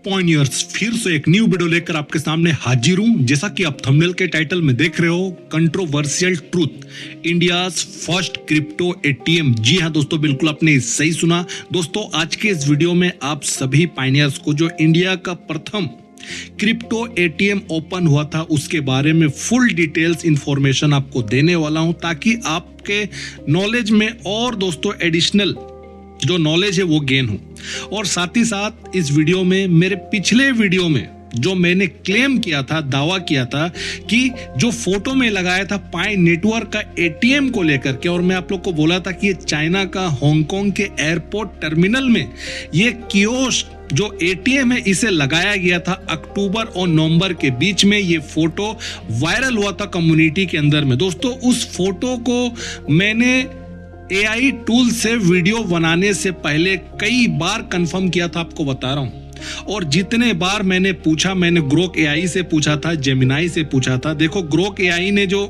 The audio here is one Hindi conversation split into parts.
पॉइंटर्स फिर से एक न्यू वीडियो लेकर आपके सामने हाजिर हूं। जैसा कि आप थंबनेल के टाइटल में देख रहे हो, controversial truth, India's first crypto ATM. जी हां दोस्तों, बिल्कुल आपने सही सुना। दोस्तों आज के इस वीडियो में आप सभी पायनियर्स को जो इंडिया का प्रथम क्रिप्टो एटीएम ओपन हुआ था उसके बारे में फुल डिटेल्स इंफॉर्मेशन आपको देने वाला हूं, ताकि आपके नॉलेज में और दोस्तों एडिशनल जो नॉलेज है वो गेन हो। और साथ ही साथ इस वीडियो में मेरे पिछले वीडियो में जो मैंने क्लेम किया था, दावा किया था कि जो फोटो में लगाया था पाई नेटवर्क का एटीएम को लेकर के, और मैं आप लोग को बोला था कि ये चाइना का हांगकांग के एयरपोर्ट टर्मिनल में ये कियोस्क जो एटीएम है इसे लगाया गया था अक्टूबर और नवंबर के बीच में। ये फोटो वायरल हुआ था कम्युनिटी के अंदर में। दोस्तों उस फोटो को मैंने एआई टूल से वीडियो बनाने से पहले कई बार कंफर्म किया था, आपको बता रहा हूं। और जितने बार मैंने पूछा, मैंने ग्रोक एआई से पूछा था, जेमिनाई से पूछा था। देखो ग्रोक एआई ने जो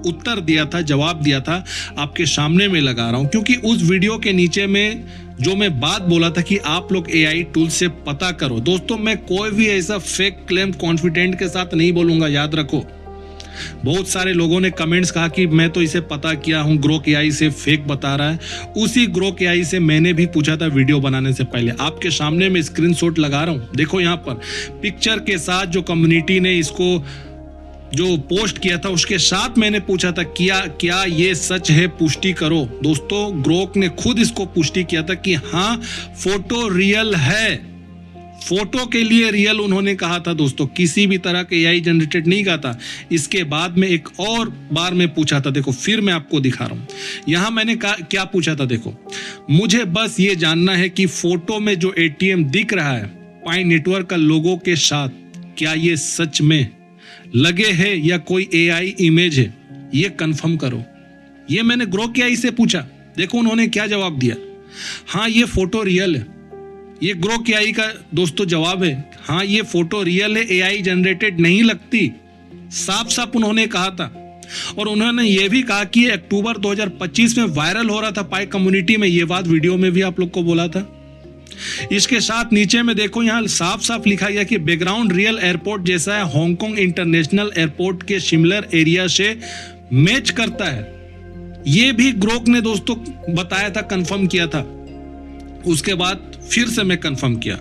उत्तर दिया था, जवाब दिया था, आपके सामने में लगा रहा हूं, क्योंकि उस वीडियो के नीचे में जो मैं बात बोला था कि आप लोग एआई टूल से पता करो। दोस्तों मैं कोई भी ऐसा फेक क्लेम कॉन्फिडेंट के साथ नहीं बोलूंगा, याद रखो। बहुत सारे लोगों ने कमेंट्स कहा कि मैं तो इसे पता किया हूं, ग्रोक एआई से फेक बता रहा है। उसी ग्रोक एआई से मैंने भी पूछा था वीडियो बनाने से पहले। आपके सामने में स्क्रीनशॉट लगा रहा हूं, देखो यहां पर पिक्चर के साथ जो कम्युनिटी ने इसको जो पोस्ट किया था उसके साथ मैंने पूछा था क्या ये सच है, पुष्टि करो। दोस्तों ग्रोक ने खुद इसको पुष्टि किया था कि हाँ फोटो रियल है। फोटो के लिए रियल उन्होंने कहा था दोस्तों, किसी भी तरह के एआई जनरेटेड नहीं कहा था। इसके बाद में एक और बार मैं पूछा था, देखो फिर मैं आपको दिखा रहा हूं। यहां मैंने क्या पूछा था, देखो मुझे बस ये जानना है कि फोटो में जो एटीएम दिख रहा है पाई नेटवर्क का लोगो के साथ, क्या ये सच में लगे है या कोई एआई इमेज है, ये कंफर्म करो। ये मैंने ग्रोक एआई से पूछा, देखो उन्होंने क्या जवाब दिया। हाँ ये फोटो रियल है। ये ग्रोक एआई का दोस्तों जवाब है, हाँ ये फोटो रियल है, एआई जनरेटेड नहीं लगती। साफ साफ उन्होंने कहा था। और उन्होंने ये भी कहा कि अक्टूबर 2025 में वायरल हो रहा था पाई कम्युनिटी में। ये बात वीडियो में भी आप लोग को बोला था। इसके साथ नीचे में देखो यहां साफ साफ लिखा गया कि बैकग्राउंड रियल एयरपोर्ट जैसा है, हांगकांग इंटरनेशनल एयरपोर्ट के सिमिलर एरिया से मैच करता है। ये भी ग्रोक ने दोस्तों बताया था, कंफर्म किया था। उसके बाद फिर से मैं कंफर्म किया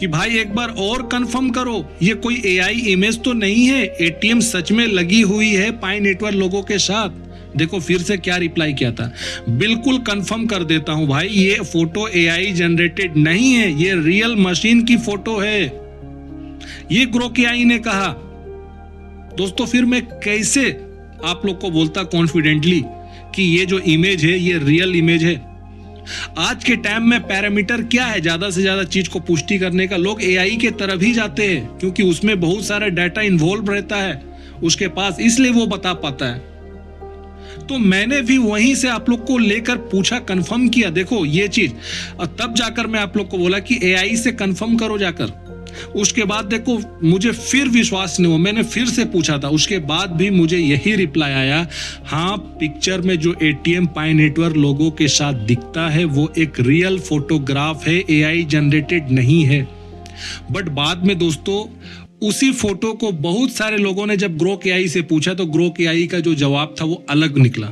कि भाई एक बार और कंफर्म करो, ये कोई एआई इमेज तो नहीं है, एटीएम सच में लगी हुई है पाई नेटवर्क लोगों के साथ। देखो फिर से क्या रिप्लाई किया था, बिल्कुल कंफर्म कर देता हूं भाई, ये फोटो एआई जनरेटेड नहीं है, ये रियल मशीन की फोटो है, ये ग्रोक एआई ने कहा। दोस्तों फिर मैं कैसे आप लोग को बोलता कॉन्फिडेंटली कि ये जो इमेज है ये रियल इमेज है। आज के टाइम में पैरामीटर क्या है, ज्यादा से ज्यादा चीज को पुष्टि करने का लोग एआई के तरफ ही जाते हैं, क्योंकि उसमें बहुत सारा डाटा इन्वॉल्व रहता है उसके पास, इसलिए वो बता पाता है। तो मैंने भी वहीं से आप लोग को लेकर पूछा, कंफर्म किया, देखो ये चीज, और तब जाकर मैं आप लोग को बोला कि एआई से कंफर्म करो जाकर। उसके बाद देखो मुझे फिर विश्वास नहीं हुआ, मैंने फिर से पूछा था, उसके बाद भी मुझे यही रिप्लाई आया, हाँ पिक्चर में जो एटीएम पाई नेटवर्क लोगो के साथ दिखता है वो एक रियल फोटोग्राफ है, एआई जनरेटेड नहीं है। बट बाद में दोस्तों उसी फोटो को बहुत सारे लोगों ने जब ग्रोक एआई से पूछा तो ग्रोक एआई का जो जवाब था वो अलग निकला,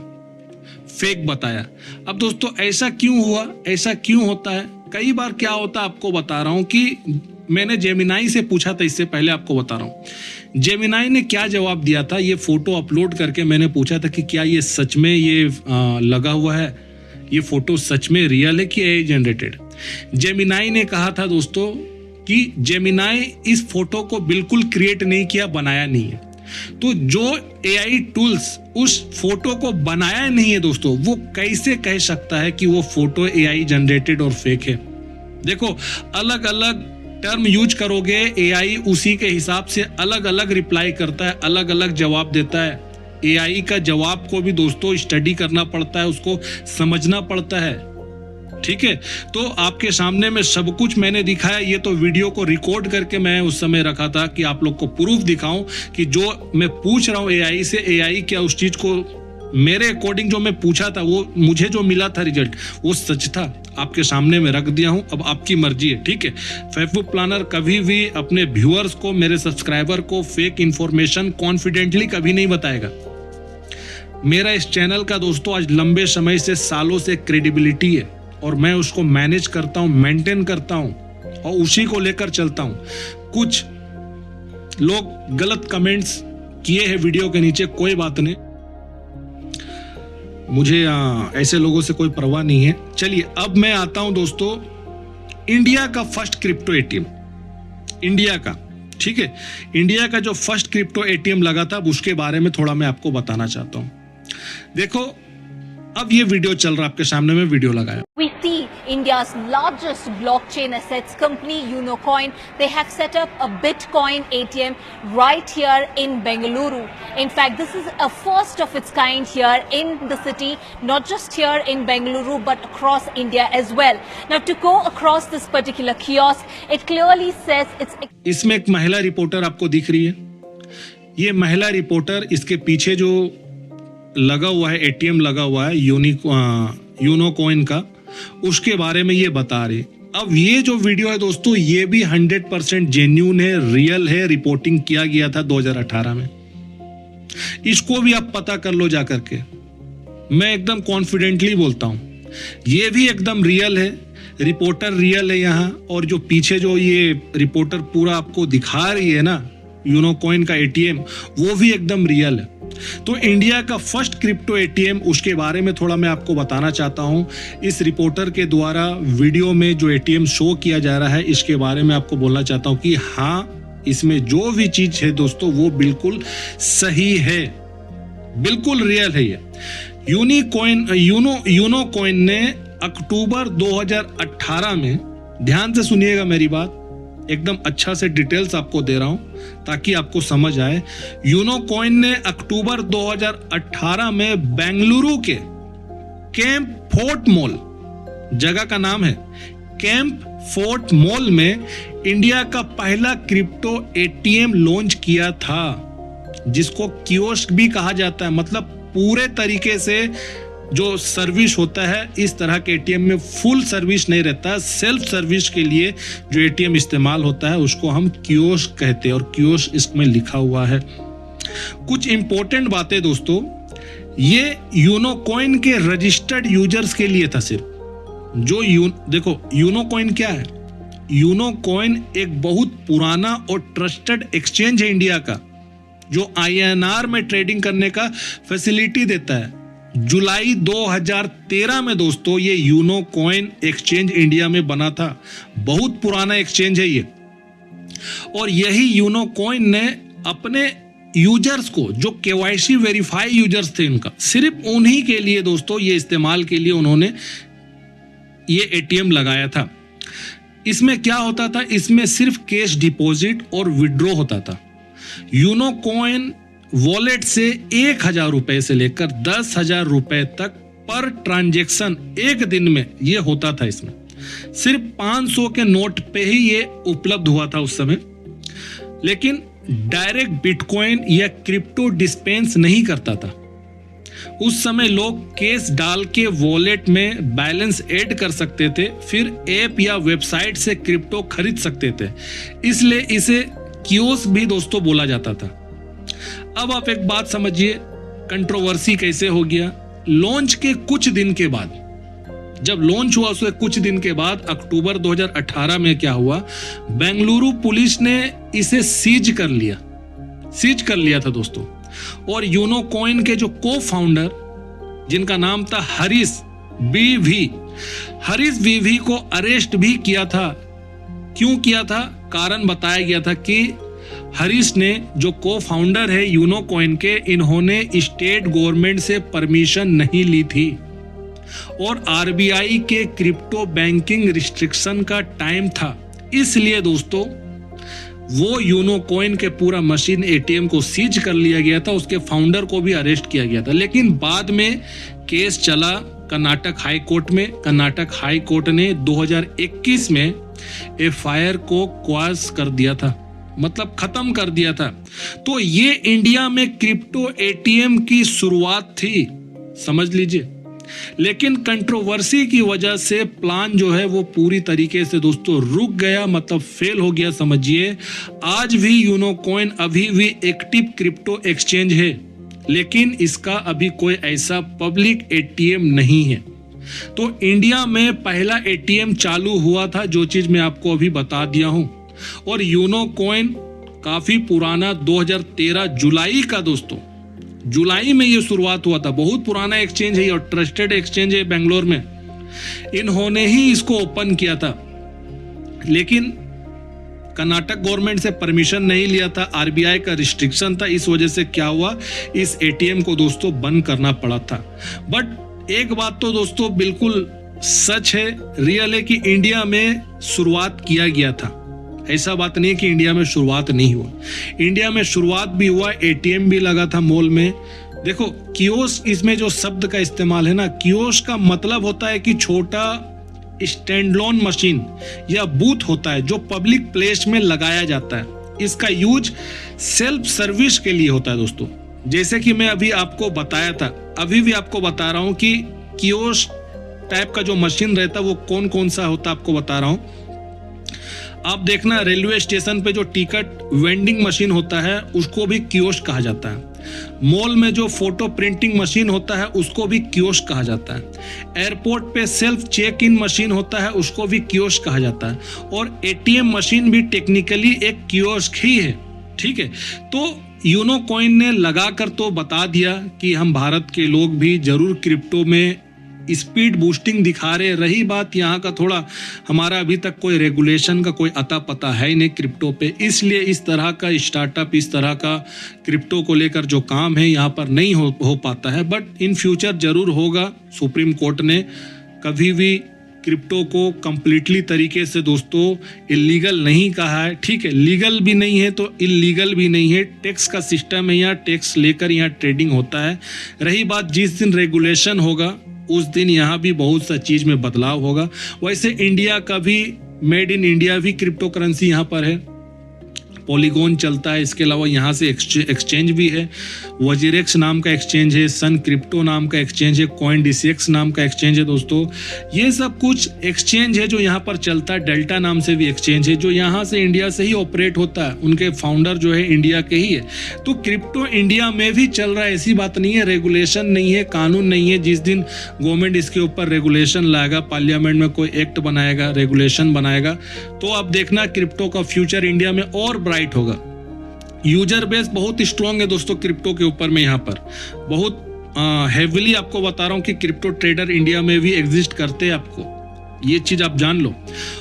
फेक बताया। अब दोस्तों ऐसा क्यों हुआ, ऐसा क्यों होता है? कई बार क्या होता है आपको बता रहा हूं कि मैंने जेमिनाई से पूछा था, इससे पहले आपको बता रहा हूं जेमिनाई ने क्या जवाब दिया था। ये फोटो अपलोड करके मैंने पूछा था कि क्या ये सच में ये लगा हुआ है, ये फोटो सच में रियल है कि एआई जनरेटेड। जेमिनाई ने कहा था दोस्तों कि जेमिनाई इस फोटो को बिल्कुल क्रिएट नहीं किया, बनाया नहीं है। तो जो एआई टूल्स उस फोटो को बनाया नहीं है दोस्तों, वो कैसे कह सकता है कि वो फोटो एआई जनरेटेड और फेक है? देखो अलग अलग टर्म यूज करोगे, एआई उसी के हिसाब से अलग अलग रिप्लाई करता है, अलग अलग जवाब देता है। एआई का जवाब को भी दोस्तों स्टडी करना पड़ता है, उसको समझना पड़ता है, ठीक है। तो आपके सामने में सब कुछ मैंने दिखाया। ये तो वीडियो को रिकॉर्ड करके मैं उस समय रखा था कि आप लोग को प्रूफ दिखाऊं कि जो मैं पूछ रहा हूं एआई से, एआई क्या उस चीज को मेरे अकॉर्डिंग जो मैं पूछा था वो मुझे जो मिला था रिजल्ट वो सच था। आपके सामने में रख दिया हूं, अब आपकी मर्जी है, ठीक है। फेसबुक प्लानर कभी भी अपने व्यूअर्स को, मेरे सब्सक्राइबर को फेक इंफॉर्मेशन कॉन्फिडेंटली कभी नहीं बताएगा। मेरा इस चैनल का दोस्तों आज लंबे समय से, सालों से क्रेडिबिलिटी है और मैं उसको मैनेज करता हूं, मेंटेन करता हूं और उसी को लेकर चलता हूं। कुछ लोग गलत कमेंट्स किए हैं वीडियो के नीचे, कोई बात नहीं, मुझे ऐसे लोगों से कोई परवाह नहीं है। चलिए अब मैं आता हूं दोस्तों इंडिया का फर्स्ट क्रिप्टो एटीएम, इंडिया का, ठीक है। इंडिया का जो फर्स्ट क्रिप्टो एटीएम लगा था उसके बारे में थोड़ा मैं आपको बताना चाहता हूं। देखो अब ये वीडियो चल रहा है आपके सामने, में वीडियो लगाया। We see India's largest blockchain assets company Unocoin. They have set up a Bitcoin ATM right here in Bengaluru. In fact, this is a first of its kind here in the city, not just here in Bengaluru but across India as well. Now to go across this particular kiosk, it clearly says it's. इसमें एक महिला रिपोर्टर आपको दिख रही है। ये महिला रिपोर्टर, इसके पीछे जो लगा हुआ है एटीएम लगा हुआ है यूनोकॉइन का, उसके बारे में ये बता रही। अब ये जो वीडियो है दोस्तों ये भी 100% जेन्युइन है, रियल है, रिपोर्टिंग किया गया था 2018 में। इसको भी आप पता कर लो जाकर के, मैं एकदम कॉन्फिडेंटली बोलता हूं ये भी एकदम रियल है, रिपोर्टर रियल है यहाँ। और जो पीछे जो ये रिपोर्टर पूरा आपको दिखा रही है ना यूनोकॉइन का एटीएम, वो भी एकदम रियल है। तो इंडिया का फर्स्ट क्रिप्टो एटीएम, उसके बारे में थोड़ा मैं आपको बताना चाहता हूं। इस रिपोर्टर के द्वारा वीडियो में जो एटीएम शो किया जा रहा है इसके बारे में आपको बोलना चाहता हूं कि हाँ, इसमें जो भी चीज है दोस्तों वो बिल्कुल सही है, बिल्कुल रियल है। ये यूनोकॉइन ने अक्टूबर 2018 में, ध्यान से सुनिएगा मेरी बात, एकदम अच्छा से डिटेल्स आपको दे रहा हूं ताकि आपको समझ आए। यूनोकॉइन ने अक्टूबर 2018 में बेंगलुरु के कैंप फोर्ट मॉल, जगह का नाम है कैंप फोर्ट मॉल में, इंडिया का पहला क्रिप्टो एटीएम लॉन्च किया था, जिसको कियोस्क भी कहा जाता है। मतलब पूरे तरीके से जो सर्विस होता है इस तरह के एटीएम में फुल सर्विस नहीं रहता, सेल्फ सर्विस के लिए जो एटीएम इस्तेमाल होता है उसको हम कियोस्क कहते हैं और कियोस्क इसमें लिखा हुआ है। कुछ इंपॉर्टेंट बातें दोस्तों, ये यूनोकॉइन के रजिस्टर्ड यूजर्स के लिए था सिर्फ। जो देखो यूनोकॉइन क्या है, यूनोकॉइन एक बहुत पुराना और ट्रस्टेड एक्सचेंज है इंडिया का, जो INR में ट्रेडिंग करने का फैसिलिटी देता है। जुलाई 2013 में दोस्तों ये यूनोकॉइन एक्सचेंज इंडिया में बना था, बहुत पुराना एक्सचेंज है ये। और यही यूनोकॉइन ने अपने यूजर्स को, जो KYC वेरीफाई यूजर्स थे उनका, सिर्फ उन्हीं के लिए दोस्तों ये इस्तेमाल के लिए उन्होंने ये एटीएम लगाया था। इसमें क्या होता था, इसमें सिर्फ कैश डिपॉजिट और विड्रॉ होता था। यूनोकॉइन वॉलेट से 1,000 रुपए से लेकर 10,000 रुपए तक पर ट्रांजैक्शन एक दिन में ये होता था। इसमें सिर्फ 500 के नोट पे ही ये उपलब्ध हुआ था उस समय, लेकिन डायरेक्ट बिटकॉइन या क्रिप्टो डिस्पेंस नहीं करता था। उस समय लोग कैश डाल के वॉलेट में बैलेंस ऐड कर सकते थे, फिर ऐप या वेबसाइट से क्रिप्टो खरीद सकते थे, इसलिए इसे कियोस्क भी दोस्तों बोला जाता था। अब आप एक बात समझिए, कंट्रोवर्सी कैसे हो गया। लॉन्च के कुछ दिन के बाद, जब लॉन्च हुआ उसके कुछ दिन के बाद अक्टूबर 2018 में क्या हुआ, बेंगलुरु पुलिस ने इसे सीज कर लिया था दोस्तों। और यूनोकॉइन के जो को फाउंडर, जिनका नाम था हरीश वीवी को अरेस्ट भी किया था। क्यों किया था, कारण बताया गया था कि हरीश ने, जो को फाउंडर है यूनोकॉइन के, इन्होंने स्टेट गवर्नमेंट से परमिशन नहीं ली थी और RBI के क्रिप्टो बैंकिंग रिस्ट्रिक्शन का टाइम था, इसलिए दोस्तों वो यूनोकॉइन के पूरा मशीन एटीएम को सीज कर लिया गया था, उसके फाउंडर को भी अरेस्ट किया गया था। लेकिन बाद में केस चला कर्नाटक हाई कोर्ट में। कर्नाटक हाई कोर्ट ने 2021 में FIR को क्वाश कर दिया था, मतलब खत्म कर दिया था। तो ये इंडिया में क्रिप्टो एटीएम की शुरुआत थी, समझ लीजिए। लेकिन कंट्रोवर्सी की वजह से प्लान जो है वो पूरी तरीके से दोस्तों रुक गया, मतलब फेल हो गया समझिए। आज भी यूनोकॉइन अभी भी एक्टिव क्रिप्टो एक्सचेंज है, लेकिन इसका अभी कोई ऐसा पब्लिक एटीएम नहीं है। तो इंडिया में पहला एटीएम चालू हुआ था, जो चीज मैं आपको अभी बता दिया हूं। और यूनोकॉइन काफी पुराना 2013 जुलाई का दोस्तों, जुलाई में ये शुरुआत हुआ था। बहुत पुराना एक्सचेंज है और ट्रस्टेड एक्सचेंज है बेंगलोर में। इन्होंने ही इसको ओपन किया था, लेकिन कर्नाटक गवर्नमेंट से परमिशन नहीं लिया था, आरबीआई का रिस्ट्रिक्शन था। इस वजह से क्या हुआ, इस एटीएम को दोस्तों बंद करना पड़ा था। बट एक बात तो दोस्तों बिल्कुल सच है, रियल है, कि इंडिया में शुरुआत किया गया था। ऐसा बात नहीं है कि इंडिया में शुरुआत नहीं हुआ, इंडिया में शुरुआत भी हुआ, एटीएम भी लगा था मॉल में। देखो कियोस्क, इसमें जो शब्द का इस्तेमाल है ना, कियोस्क का मतलब होता है कि छोटा स्टैंडलोन मशीन या बूथ होता है जो पब्लिक प्लेस में लगाया जाता है। इसका यूज सेल्फ सर्विस के लिए होता है दोस्तों। जैसे कि मैं अभी आपको बताया था, अभी भी आपको बता रहा हूं कि कियोस्क टाइप का जो मशीन रहता है वो कौन कौन सा होता है, आपको बता रहा हूं। आप देखना, रेलवे स्टेशन पे जो टिकट वेंडिंग मशीन होता है उसको भी कियोस्क कहा जाता है। मॉल में जो फोटो प्रिंटिंग मशीन होता है उसको भी कियोस्क कहा जाता है। एयरपोर्ट पे सेल्फ चेक इन मशीन होता है उसको भी कियोस्क कहा जाता है। और एटीएम मशीन भी टेक्निकली एक कियोस्क ही है, ठीक है। तो यूनोकॉइन ने लगाकर तो बता दिया कि हम भारत के लोग भी जरूर क्रिप्टो में स्पीड बूस्टिंग दिखा रहे। रही बात यहाँ का, थोड़ा हमारा अभी तक कोई रेगुलेशन का कोई अता पता है नहीं क्रिप्टो पे, इसलिए इस तरह का स्टार्टअप, इस तरह का क्रिप्टो को लेकर जो काम है यहाँ पर नहीं हो पाता है। बट इन फ्यूचर जरूर होगा। सुप्रीम कोर्ट ने कभी भी क्रिप्टो को कंप्लीटली तरीके से दोस्तों इलीगल नहीं कहा है, ठीक है। लीगल भी नहीं है तो इलीगल भी नहीं है। टैक्स का सिस्टम है, यहाँ टैक्स लेकर यहाँ ट्रेडिंग होता है। रही बात, जिस दिन रेगुलेशन होगा उस दिन यहाँ भी बहुत सा चीज में बदलाव होगा। वैसे इंडिया का भी, मेड इन इंडिया भी क्रिप्टो करेंसी यहाँ पर है, पॉलीगॉन चलता है। इसके अलावा यहाँ से एक्सचेंज भी है, वजीरेक्स नाम का एक्सचेंज है, सन क्रिप्टो नाम का एक्सचेंज है, कॉइनडिसेक्स नाम का एक्सचेंज है दोस्तों। ये सब कुछ एक्सचेंज है जो यहाँ पर चलता है। डेल्टा नाम से भी एक्सचेंज है जो यहाँ से इंडिया से ही ऑपरेट होता है, उनके फाउंडर जो है इंडिया के ही है। तो क्रिप्टो इंडिया में भी चल रहा है, ऐसी बात नहीं है। रेगुलेशन नहीं है, कानून नहीं है। जिस दिन गवर्नमेंट इसके ऊपर रेगुलेशन लाएगा, पार्लियामेंट में कोई एक्ट बनाएगा, रेगुलेशन बनाएगा, तो आप देखना क्रिप्टो का फ्यूचर इंडिया में और ब्राइट होगा। यूजर बेस बहुत स्ट्रांग है दोस्तों क्रिप्टो के ऊपर में, यहाँ पर बहुत हेविली आपको बता रहा हूँ कि क्रिप्टो ट्रेडर इंडिया में भी एग्जिस्ट करते हैं, आपको ये चीज आप जान लो।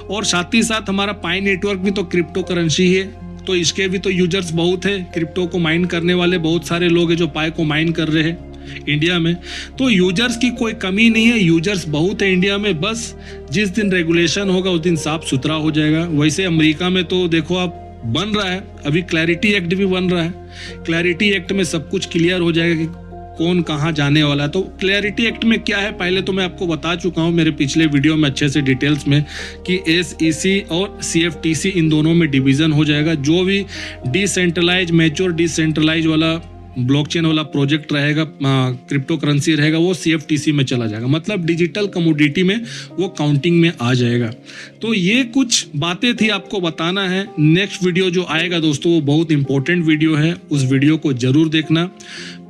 और साथ ही साथ हमारा पाई नेटवर्क भी तो क्रिप्टो करेंसी है, तो इसके भी तो यूजर्स बहुत है। क्रिप्टो को माइन करने वाले बहुत सारे लोग हैं जो पाई को माइन कर रहे हैं इंडिया में। तो यूजर्स की कोई कमी नहीं है, यूजर्स बहुत है इंडिया में। बस जिस दिन रेगुलेशन होगा उस दिन साफ सुथरा हो जाएगा। वैसे अमेरिका में तो देखो आप बन रहा है, अभी क्लैरिटी एक्ट भी बन रहा है। क्लैरिटी एक्ट में सब कुछ क्लियर हो जाएगा कि कौन कहाँ जाने वाला है। तो क्लैरिटी एक्ट में क्या है पहले तो मैं आपको बता चुका हूँ मेरे पिछले वीडियो में अच्छे से डिटेल्स में, कि SEC और CFTC इन दोनों में डिवीजन हो जाएगा। जो भी डिसेंट्रलाइज, मैच्योर डिसेंट्रलाइज वाला ब्लॉकचेन वाला प्रोजेक्ट रहेगा, क्रिप्टो करेंसी रहेगा, वो CFTC में चला जाएगा, मतलब डिजिटल कमोडिटी में वो काउंटिंग में आ जाएगा। तो ये कुछ बातें थी आपको बताना है। नेक्स्ट वीडियो जो आएगा दोस्तों वो बहुत इंपॉर्टेंट वीडियो है, उस वीडियो को जरूर देखना।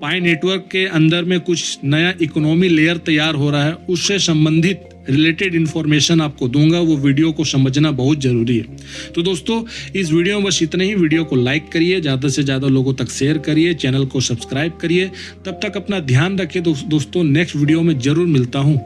पाई नेटवर्क के अंदर में कुछ नया इकोनॉमी लेयर तैयार हो रहा है, उससे संबंधित रिलेटेड इंफॉर्मेशन आपको दूंगा, वो वीडियो को समझना बहुत जरूरी है। तो दोस्तों इस वीडियो में बस इतना ही। वीडियो को लाइक करिए, ज़्यादा से ज़्यादा लोगों तक शेयर करिए, चैनल को सब्सक्राइब करिए। तब तक अपना ध्यान रखिए दोस्तों, नेक्स्ट वीडियो में जरूर मिलता हूँ।